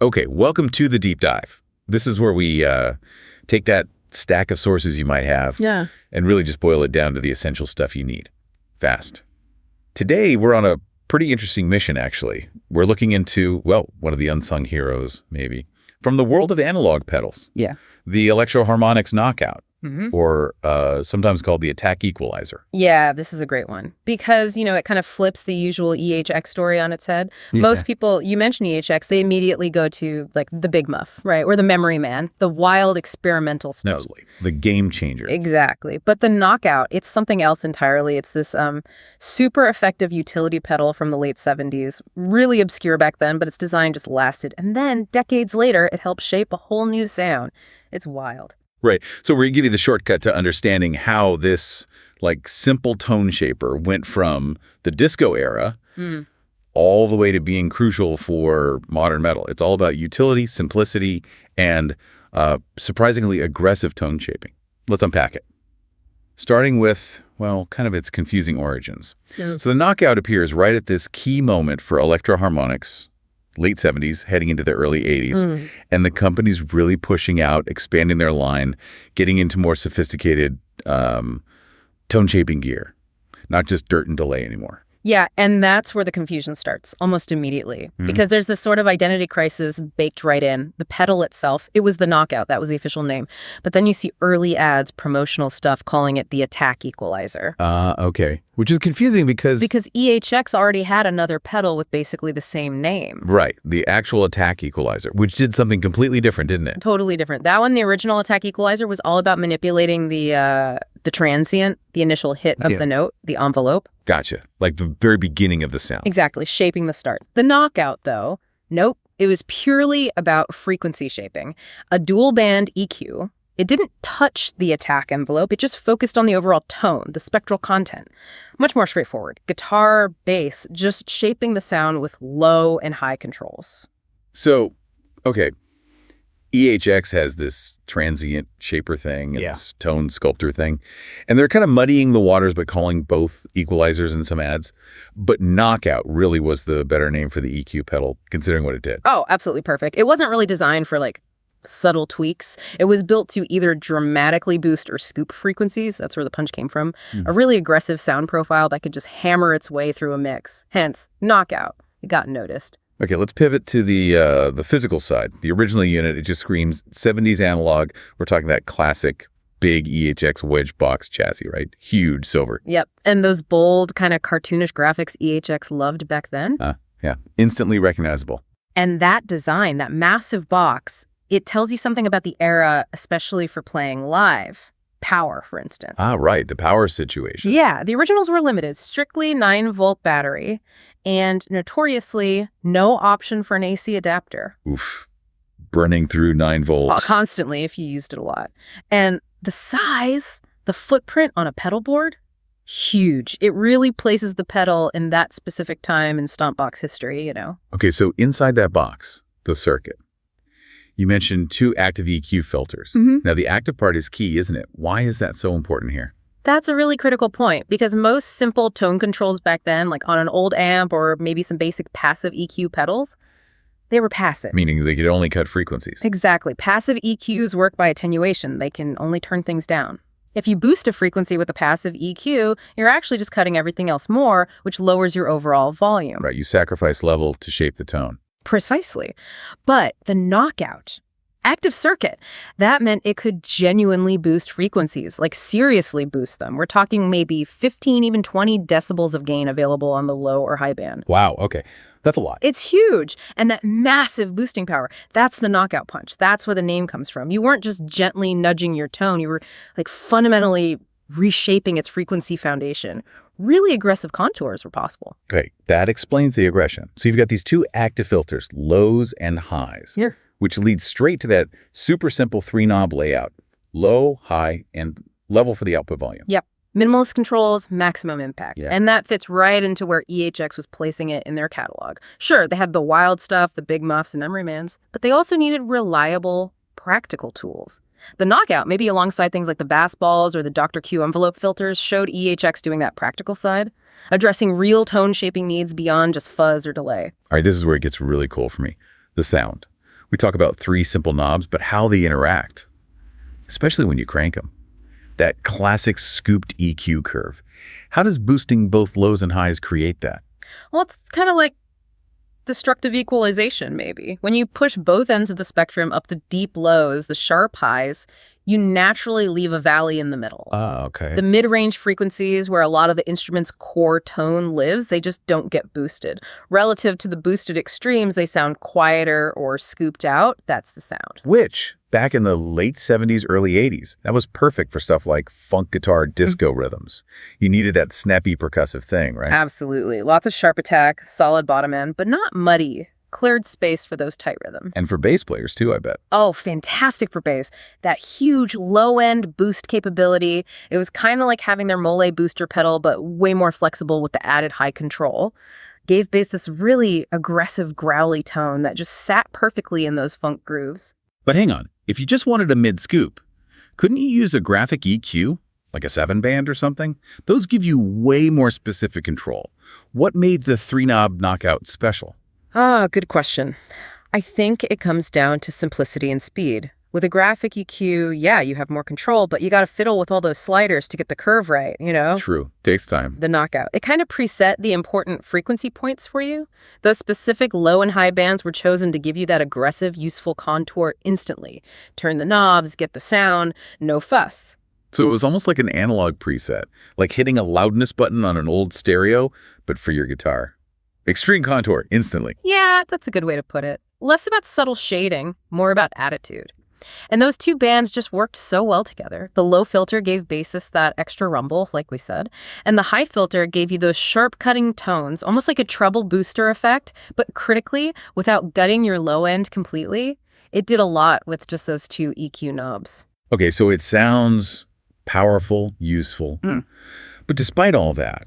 Okay, welcome to the deep dive. This is where we take that stack of sources you might have and really just boil it down to the essential stuff you need, fast. Today, we're on a pretty interesting mission, actually. We're looking into, well, one of the unsung heroes, maybe, from the world of analog pedals. Yeah. The Electro Harmonix Knockout, or sometimes called the Attack Equalizer. Yeah, this is a great one because, it kind of flips the usual EHX story on its head. Most people, you mention EHX, they immediately go to like the Big Muff, right? Or the Memory Man, the wild experimental stuff. No, the game changer. Exactly. But the Knockout, it's something else entirely. It's this super effective utility pedal from the late 70s. Really obscure back then, but its design just lasted. And then decades later, it helped shape a whole new sound. It's wild. Right. So we're going to give you the shortcut to understanding how this like simple tone shaper went from the disco era all the way to being crucial for modern metal. It's all about utility, simplicity, and surprisingly aggressive tone shaping. Let's unpack it. Starting with, well, kind of its confusing origins. So the Knockout appears right at this key moment for Electro Harmonix, late 70s, heading into the early 80s. And the company's really pushing out, expanding their line, getting into more sophisticated tone-shaping gear, not just dirt and delay anymore. Yeah, and that's where the confusion starts, almost immediately. Because there's this sort of identity crisis baked right in. The pedal itself, it was the Knockout, that was the official name. But then you see early ads, promotional stuff, calling it the Attack Equalizer. Okay. Which is confusing because EHX already had another pedal with basically the same name. Right, the actual Attack Equalizer, which did something completely different, didn't it? Totally different. That one, the original Attack Equalizer, was all about manipulating the transient, the initial hit of the note, the envelope. Gotcha. Like the very beginning of the sound. Exactly, shaping the start. The Knockout, though, nope. It was purely about frequency shaping. A dual band EQ. It didn't touch the attack envelope. It just focused on the overall tone, the spectral content. Much more straightforward. Guitar, bass, just shaping the sound with low and high controls. So, okay. EHX has this transient shaper thing and this tone sculptor thing. And they're kind of muddying the waters by calling both equalizers in some ads. But Knockout really was the better name for the EQ pedal, considering what it did. Oh, absolutely perfect. It wasn't really designed for like subtle tweaks. It was built to either dramatically boost or scoop frequencies. That's where the punch came from. A really aggressive sound profile that could just hammer its way through a mix. Hence, Knockout. It got noticed. Okay, let's pivot to the physical side. The original unit, it just screams 70s analog. We're talking that classic big EHX wedge box chassis, right? Huge silver. Yep. And those bold, kind of cartoonish graphics EHX loved back then. Yeah. Instantly recognizable. And that design, that massive box, it tells you something about the era, especially for playing live. Power, for instance. Right. The power situation. Yeah. The originals were limited. Strictly 9-volt battery. And notoriously, no option for an AC adapter. Oof. Burning through 9 volts. Constantly if you used it a lot. And the size, the footprint on a pedal board, huge. It really places the pedal in that specific time in stomp box history, Okay, so inside that box, the circuit, you mentioned 2 active EQ filters. Now, the active part is key, isn't it? Why is that so important here? That's a really critical point because most simple tone controls back then, like on an old amp or maybe some basic passive EQ pedals, they were passive. Meaning they could only cut frequencies. Exactly. Passive EQs work by attenuation. They can only turn things down. If you boost a frequency with a passive EQ, you're actually just cutting everything else more, which lowers your overall volume. Right, you sacrifice level to shape the tone. Precisely. But the Knockout, active circuit, that meant it could genuinely boost frequencies, like seriously boost them. We're talking maybe 15, even 20 decibels of gain available on the low or high band. Wow, okay. That's a lot. It's huge. And that massive boosting power, that's the Knockout punch. That's where the name comes from. You weren't just gently nudging your tone. You were like fundamentally reshaping its frequency foundation. Really aggressive contours were possible. Okay, that explains the aggression. So you've got these 2 active filters, lows and highs. Yeah. Which leads straight to that super simple 3-knob layout. Low, high, and level for the output volume. Yep. Minimalist controls, maximum impact. Yeah. And that fits right into where EHX was placing it in their catalog. Sure, they had the wild stuff, the big muffs and memory mans, but they also needed reliable, practical tools. The Knockout, maybe alongside things like the bass balls or the Dr. Q envelope filters, showed EHX doing that practical side, addressing real tone shaping needs beyond just fuzz or delay. All right, this is where it gets really cool for me. The sound. We talk about three simple knobs, but how they interact, especially when you crank them. That classic scooped EQ curve. How does boosting both lows and highs create that? Well, it's kind of like destructive equalization, maybe. When you push both ends of the spectrum up the deep lows, the sharp highs, you naturally leave a valley in the middle. Okay. The mid-range frequencies where a lot of the instrument's core tone lives, they just don't get boosted. Relative to the boosted extremes, they sound quieter or scooped out. That's the sound. Which, back in the late 70s, early 80s, that was perfect for stuff like funk guitar disco rhythms. You needed that snappy percussive thing, right? Absolutely. Lots of sharp attack, solid bottom end, but not muddy. Cleared space for those tight rhythms. And for bass players, too, I bet. Oh, fantastic for bass. That huge low-end boost capability. It was kind of like having their Mole booster pedal, but way more flexible with the added high control. Gave bass this really aggressive, growly tone that just sat perfectly in those funk grooves. But hang on. If you just wanted a mid-scoop, couldn't you use a graphic EQ, like a 7-band or something? Those give you way more specific control. What made the 3-knob knockout special? Good question. I think it comes down to simplicity and speed. With a graphic EQ, yeah, you have more control, but you got to fiddle with all those sliders to get the curve right, you know? True. Takes time. The knockout. It kind of preset the important frequency points for you. Those specific low and high bands were chosen to give you that aggressive, useful contour instantly. Turn the knobs, get the sound, no fuss. So it was almost like an analog preset, like hitting a loudness button on an old stereo, but for your guitar. Extreme contour, instantly. Yeah, that's a good way to put it. Less about subtle shading, more about attitude. And those two bands just worked so well together. The low filter gave bassists that extra rumble, like we said, and the high filter gave you those sharp-cutting tones, almost like a treble booster effect, but critically, without gutting your low end completely. It did a lot with just those two EQ knobs. Okay, so it sounds powerful, useful. But despite all that,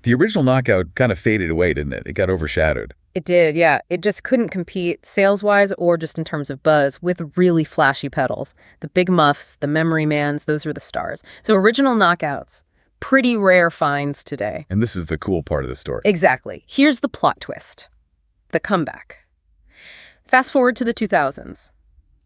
the original knockout kind of faded away, didn't it? It got overshadowed. It did, yeah. It just couldn't compete sales-wise or just in terms of buzz with really flashy pedals. The big muffs, the memory mans, those were the stars. So original knockouts, pretty rare finds today. And this is the cool part of the story. Exactly. Here's the plot twist. The comeback. Fast forward to the 2000s.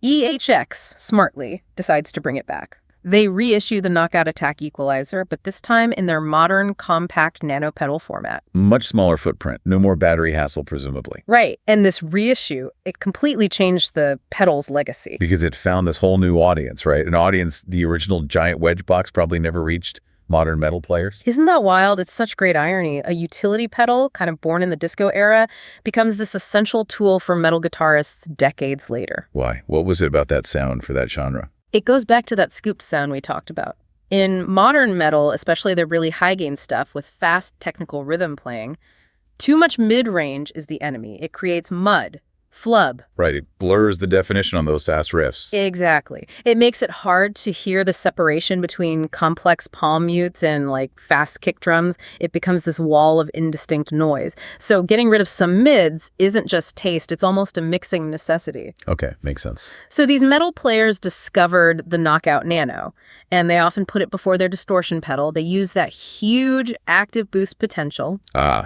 EHX, smartly, decides to bring it back. They reissue the Knockout Attack Equalizer, but this time in their modern, compact nano pedal format. Much smaller footprint, no more battery hassle, presumably. Right, and this reissue, it completely changed the pedal's legacy. Because it found this whole new audience, right? An audience the original giant wedge box probably never reached. Modern metal players. Isn't that wild? It's such great irony. A utility pedal, kind of born in the disco era, becomes this essential tool for metal guitarists decades later. Why? What was it about that sound for that genre? It goes back to that scooped sound we talked about. In modern metal, especially the really high-gain stuff with fast technical rhythm playing, too much mid-range is the enemy. It creates mud, flub. Right, it blurs the definition on those fast riffs. Exactly. It makes it hard to hear the separation between complex palm mutes and like fast kick drums. It becomes this wall of indistinct noise. So getting rid of some mids isn't just taste, it's almost a mixing necessity. Okay, makes sense. So these metal players discovered the Knockout Nano, and they often put it before their distortion pedal. They use that huge active boost potential.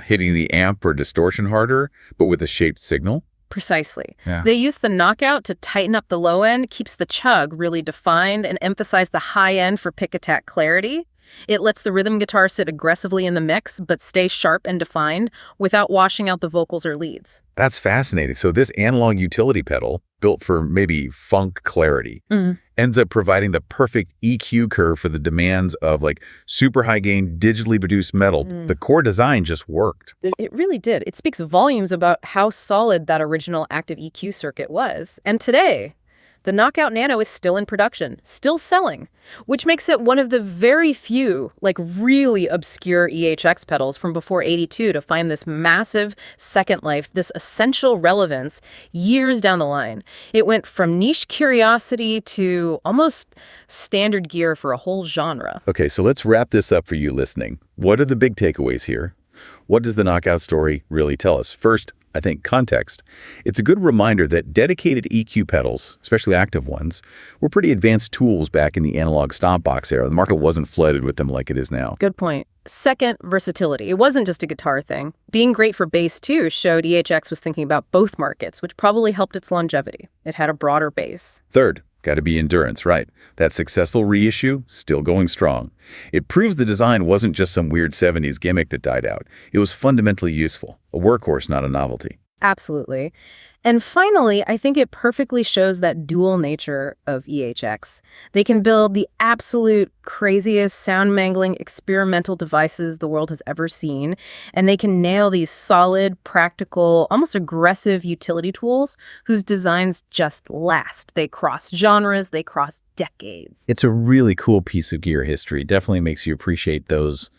Hitting the amp or distortion harder, but with a shaped signal? Precisely. Yeah. They use the knockout to tighten up the low end, keeps the chug really defined, and emphasize the high end for pick attack clarity. It lets the rhythm guitar sit aggressively in the mix, but stay sharp and defined without washing out the vocals or leads. That's fascinating. So this analog utility pedal, built for maybe funk clarity, ends up providing the perfect EQ curve for the demands of like super high gain, digitally produced metal. The core design just worked. It really did. It speaks volumes about how solid that original active EQ circuit was. And today, the Knockout Nano is still in production, still selling, which makes it one of the very few, like really obscure EHX pedals from before '82 to find this massive second life, this essential relevance years down the line. It went from niche curiosity to almost standard gear for a whole genre. Okay, so let's wrap this up for you listening. What are the big takeaways here? What does the Knockout story really tell us? First, I think, context, it's a good reminder that dedicated EQ pedals, especially active ones, were pretty advanced tools back in the analog stomp box era. The market wasn't flooded with them like it is now. Good point. Second, versatility. It wasn't just a guitar thing. Being great for bass, too, showed EHX was thinking about both markets, which probably helped its longevity. It had a broader base. Third, got to be endurance, right? That successful reissue, still going strong. It proves the design wasn't just some weird 70s gimmick that died out. It was fundamentally useful, a workhorse, not a novelty. Absolutely. And finally, I think it perfectly shows that dual nature of EHX. They can build the absolute craziest sound-mangling experimental devices the world has ever seen, and they can nail these solid, practical, almost aggressive utility tools whose designs just last. They cross genres, they cross decades. It's a really cool piece of gear history. Definitely makes you appreciate those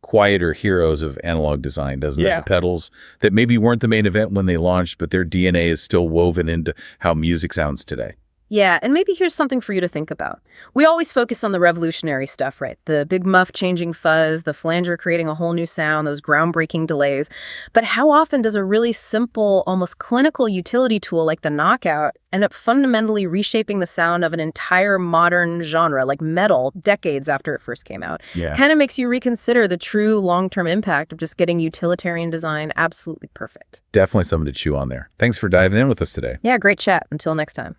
quieter heroes of analog design, doesn't it? The pedals that maybe weren't the main event when they launched, but their DNA is still woven into how music sounds today. Yeah, and maybe here's something for you to think about. We always focus on the revolutionary stuff, right? The big muff changing fuzz, the flanger creating a whole new sound, those groundbreaking delays. But how often does a really simple, almost clinical utility tool like the Knockout end up fundamentally reshaping the sound of an entire modern genre, like metal, decades after it first came out? Yeah. Kind of makes you reconsider the true long-term impact of just getting utilitarian design absolutely perfect. Definitely something to chew on there. Thanks for diving in with us today. Yeah, great chat. Until next time.